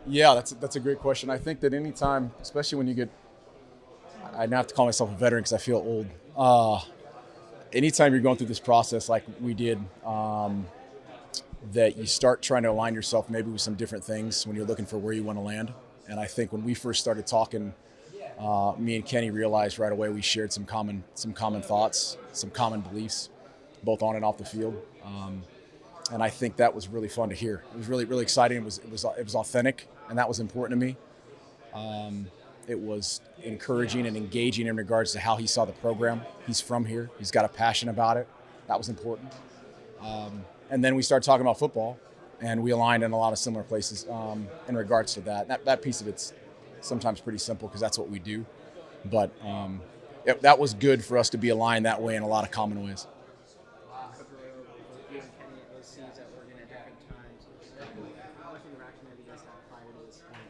Yeah, that's a great question. I think that anytime, especially when you get, I now have to call myself a veteran because I feel old. Anytime you're going through this process like we did, that you start trying to align yourself maybe with some different things when you're looking for where you want to land. And I think when we first started talking, me and Kenny realized right away we shared some common thoughts, some common beliefs, both on and off the field. And I think that was really fun to hear. It was really exciting. It was authentic, and that was important to me. It was encouraging and engaging in regards to how he saw the program. He's from here. He's got a passion about it. That was important. And then we started talking about football, and we aligned in a lot of similar places in regards to that. That piece of it's sometimes pretty simple because that's what we do. But that was good for us to be aligned that way in a lot of common ways. Coach Arroyo, both you and Kenny at ASUs at Oregon at different times. How much interaction have you guys had prior to this point?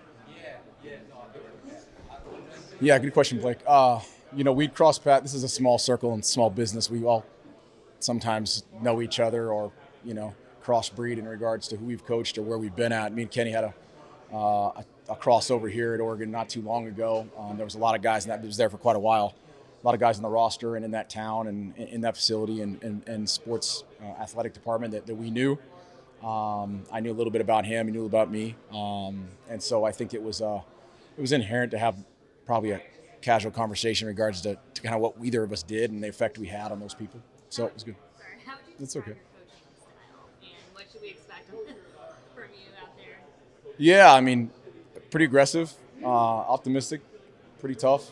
Yeah, good question, Blake. We'd cross paths. This is a small circle and small business. We all sometimes know each other or, crossbreed in regards to who we've coached or where we've been at. Me and Kenny had a crossover here at Oregon not too long ago. There was a lot of guys that was there for quite a while. A lot of guys on the roster and in that town and in that facility and sports athletic department that we knew. I knew a little bit about him. He knew about me. And so I think it was inherent to have probably a casual conversation in regards to kind of what either of us did and the effect we had on those people. So it was good. Sorry, how would you That's describe okay. your coaching style, and what should we expect from you out there? Yeah, I mean, pretty aggressive, optimistic, pretty tough,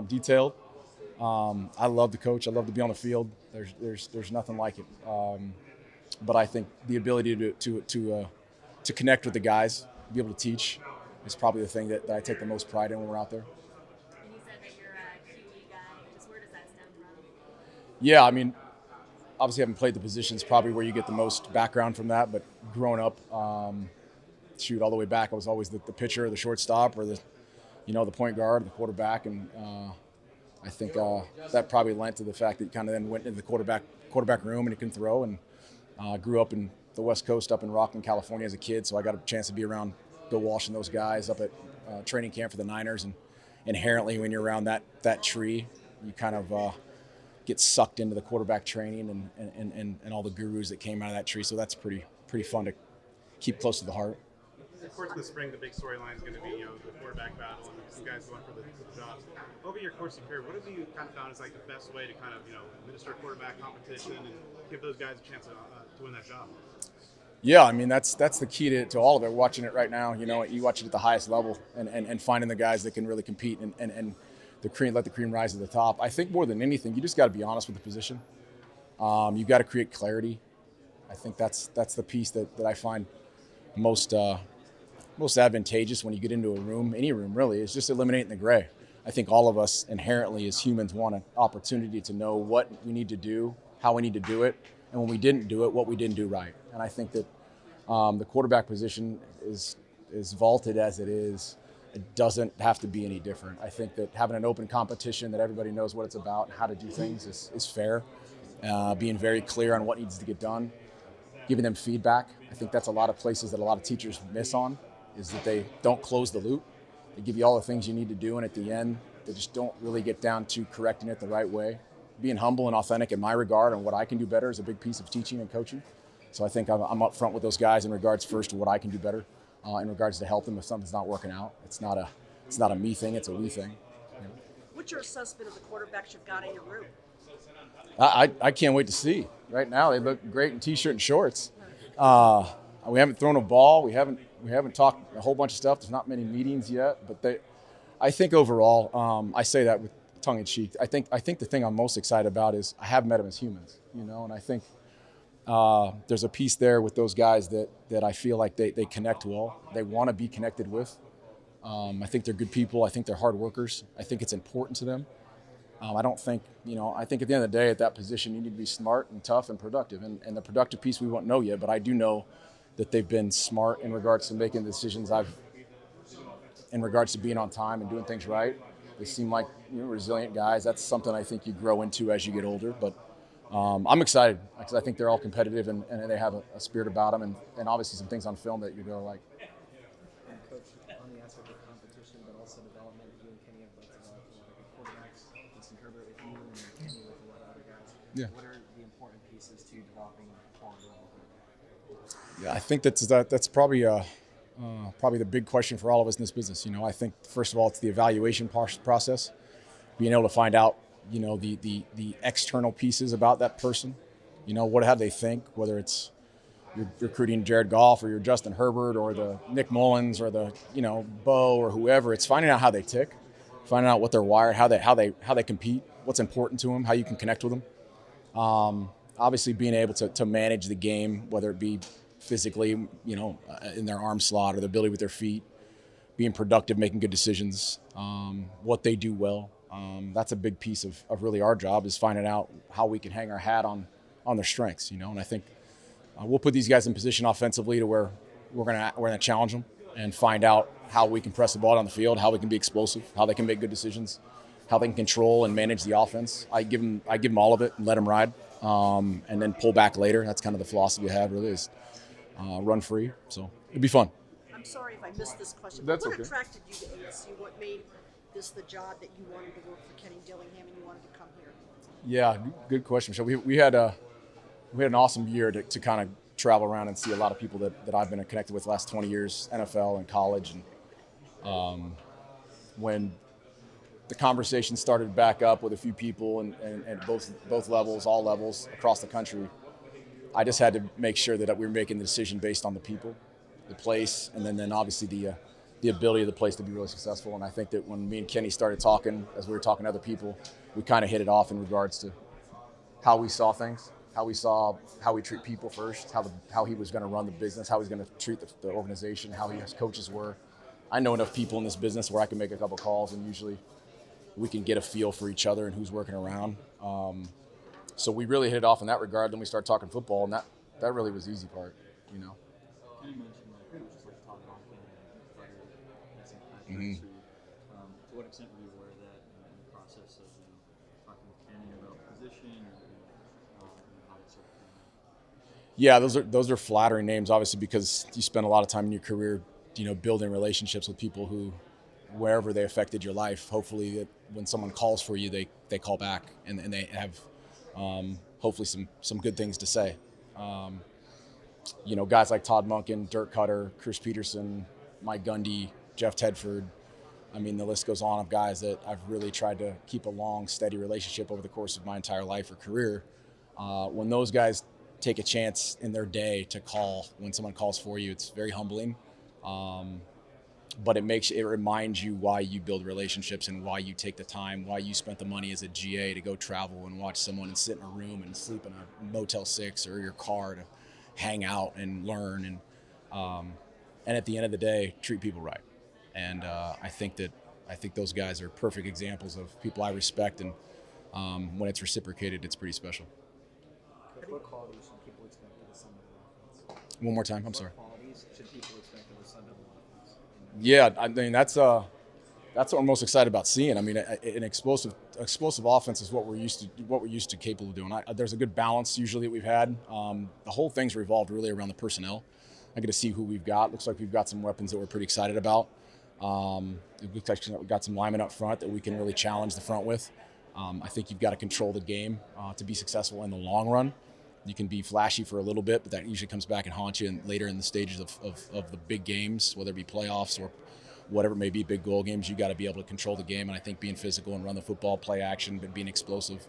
detailed. I love to coach. I love to be on the field. There's nothing like it. But I think the ability to connect with the guys, be able to teach, is probably the thing that I take the most pride in when we're out there. And you said that you're a QE guy. Just where does that stem from? Yeah, I mean, obviously having played the positions, probably where you get the most background from that. But growing up, all the way back, I was always the pitcher, the shortstop, or the point guard, the quarterback, and I think that probably lent to the fact that you kind of then went into the quarterback room and he can throw. And grew up in the West Coast, up in Rockland, California, as a kid, so I got a chance to be around Bill Walsh and those guys up at training camp for the Niners. And inherently, when you're around that tree, you kind of get sucked into the quarterback training and all the gurus that came out of that tree. So that's pretty fun to keep close to the heart. Of course, in the spring, the big storyline is going to be the quarterback battle and some guys going for the jobs. Over your course of career, what have you kind of found is like the best way to kind of administer quarterback competition and give those guys a chance to win that job? Yeah, I mean that's the key to all of it. We're watching it right now. You watch it at the highest level and finding the guys that can really compete and let the cream rise to the top. I think more than anything, you just got to be honest with the position. You got to create clarity. I think that's the piece that I find most advantageous when you get into a room, any room really, is just eliminating the gray. I think all of us inherently as humans want an opportunity to know what we need to do, how we need to do it, and when we didn't do it, what we didn't do right. And I think that the quarterback position is vaulted as it is. It doesn't have to be any different. I think that having an open competition that everybody knows what it's about and how to do things is fair. Being very clear on what needs to get done, giving them feedback. I think that's a lot of places that a lot of teachers miss on, is that they don't close the loop. They give you all the things you need to do, and at the end, they just don't really get down to correcting it the right way. Being humble and authentic in my regard and what I can do better is a big piece of teaching and coaching. So I think I'm up front with those guys in regards first to what I can do better, in regards to help them if something's not working out. It's not a me thing, it's a we thing. What's your assessment of the quarterbacks you've got in your room? I can't wait to see. Right now, they look great in t-shirt and shorts. We haven't thrown a ball. We haven't talked a whole bunch of stuff. There's not many meetings yet, but I think overall, I say that with tongue in cheek. I think the thing I'm most excited about is I have met them as humans, and I think there's a piece there with those guys that I feel like they connect well. They want to be connected with. I think they're good people. I think they're hard workers. I think it's important to them. I don't think, I think at the end of the day at that position, you need to be smart and tough and productive. And the productive piece we won't know yet, but I do know that they've been smart in regards to making the decisions in regards to being on time and doing things right. They seem like resilient guys. That's something I think you grow into as you get older. But I'm excited because I think they're all competitive and they have a spirit about them and obviously some things on film that you're going to like. And Coach, of the competition, but also development. You and Kenny have both developed a lot of good quarterbacks. Justin Herbert with you and Kenny with a lot of other guys. Yeah. What are the important pieces to developing a quality level quarterback? Yeah, I think that's probably probably the big question for all of us in this business. You know, I think first of all it's the evaluation process, being able to find out, you know, the external pieces about that person. You know, how they think, whether it's you're recruiting Jared Goff or you're Justin Herbert or the Nick Mullins or the, you know, Bo or whoever. It's finding out how they tick, finding out what they're wired, how they compete, what's important to them, how you can connect with them. Obviously being able to manage the game, whether it be physically, you know, in their arm slot or the ability with their feet, being productive, making good decisions, what they do well. That's a big piece of really our job, is finding out how we can hang our hat on their strengths, you know. And I think we'll put these guys in position offensively to where we're gonna challenge them and find out how we can press the ball on the field, how we can be explosive, how they can make good decisions, how they can control and manage the offense. I give them all of it and let them ride, and then pull back later. That's kind of the philosophy I have, really, is run free. So it'd be fun. I'm sorry if I missed this question. That's What okay. attracted you to ASU? What made this the job that you wanted to work for Kenny Dillingham and you wanted to come here? Yeah, good question. So we had an awesome year to kind of travel around and see a lot of people that I've been connected with the last 20 years, NFL and college. And when the conversation started back up with a few people and both levels, all levels across the country, I just had to make sure that we were making the decision based on the people, the place, and then obviously the ability of the place to be really successful. And I think that when me and Kenny started talking, as we were talking to other people, we kind of hit it off in regards to how we saw things, how we treat people first, how he was going to run the business, how he's going to treat the organization, how his coaches were. I know enough people in this business where I can make a couple calls and usually we can get a feel for each other and who's working around. So we really hit it off in that regard. Then we started talking football, and that really was the easy part, you know. You mentioned that coaches like Todd Monken and Frederick and some past Mhm. too. To what extent were you aware of that in the process of talking with Kenny about position and how that sort of came out? Yeah, those are flattering names, obviously, because you spend a lot of time in your career, you know, building relationships with people who, wherever they affected your life, hopefully that when someone calls for you, they call back and they have hopefully some good things to say. You know, guys like Todd Monken, Dirk Cutter, Chris Peterson, Mike Gundy, Jeff Tedford. I mean, the list goes on of guys that I've really tried to keep a long, steady relationship over the course of my entire life or career. When those guys take a chance in their day to call when someone calls for you, it's very humbling. But it reminds you why you build relationships and why you take the time, why you spent the money as a GA to go travel and watch someone and sit in a room and sleep in a Motel 6 or your car to hang out and learn. And at the end of the day, treat people right. And I think those guys are perfect examples of people I respect. And when it's reciprocated, it's pretty special. What qualities should people expect of the Sun Devil offense? One more time, I'm sorry. What qualities should people expect of the Sun Devil offense? Yeah, I mean that's what I'm most excited about seeing. I mean, an explosive offense is what we're used to capable of doing. There's a good balance usually that we've had. The whole thing's revolved really around the personnel. I get to see who we've got. Looks like we've got some weapons that we're pretty excited about. It looks like we've got some linemen up front that we can really challenge the front with. I think you've got to control the game to be successful in the long run. You can be flashy for a little bit, but that usually comes back and haunts you later in the stages of the big games, whether it be playoffs or whatever it may be, big goal games. You got to be able to control the game, and I think being physical and run the football, play action, but being explosive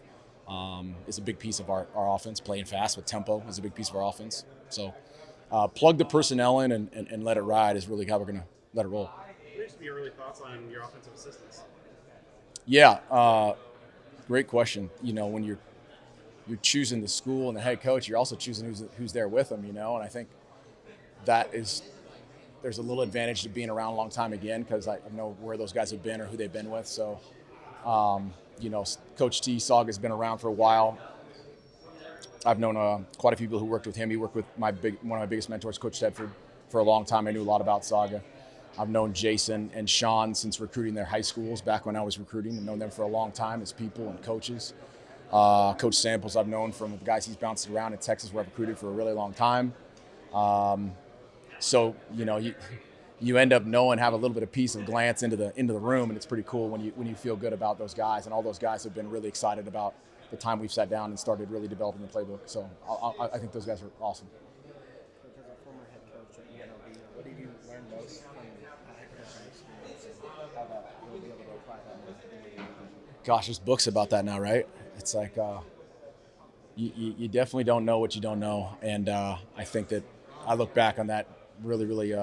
is a big piece of our offense. Playing fast with tempo is a big piece of our offense. So plug the personnel in and let it ride is really how we're going to let it roll. What used to be your early thoughts on your offensive assistants? Yeah, great question. You know, when you're choosing the school and the head coach, you're also choosing who's there with them, you know, and I think there's a little advantage to being around a long time again because I know where those guys have been or who they've been with. So, you know, Coach T. Sauga's been around for a while. I've known quite a few people who worked with him. He worked with one of my biggest mentors, Coach Tedford, for a long time. I knew a lot about Sauga. I've known Jason and Sean since recruiting their high schools back when I was recruiting. I've known them for a long time as people and coaches. Coach Samples I've known from the guys he's bounced around in Texas where I've recruited for a really long time. So, you know, you end up knowing, have a little bit of piece of glance into the room, and it's pretty cool when you feel good about those guys. And all those guys have been really excited about the time we've sat down and started really developing the playbook. So I think those guys are awesome. Coach, as a former head coach at UNLV, what did you learn most from a head coaching experience, and how that you'll be able to apply that in the division? Gosh, there's books about that now, right? It's like you definitely don't know what you don't know, and I think that I look back on that really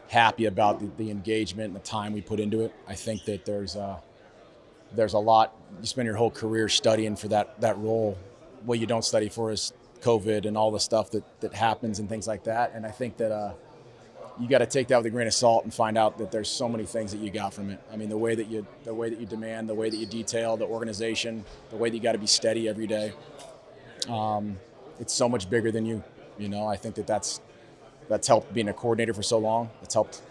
happy about the engagement and the time we put into it. I think that there's a lot. You spend your whole career studying for that role. What you don't study for is COVID and all the stuff that happens and things like that. And I think that you got to take that with a grain of salt and find out that there's so many things that you got from it. I mean, the way that you demand, the way that you detail, the organization, the way that you got to be steady every day. It's so much bigger than you. You know, I think that's helped being a coordinator for so long. It's helped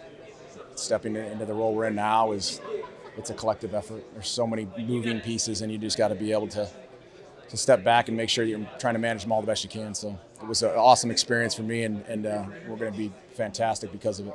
stepping into the role we're in now. It's a collective effort. There's so many moving pieces, and you just got to be able to step back and make sure you're trying to manage them all the best you can. So it was an awesome experience for me, and we're going to be fantastic because of it.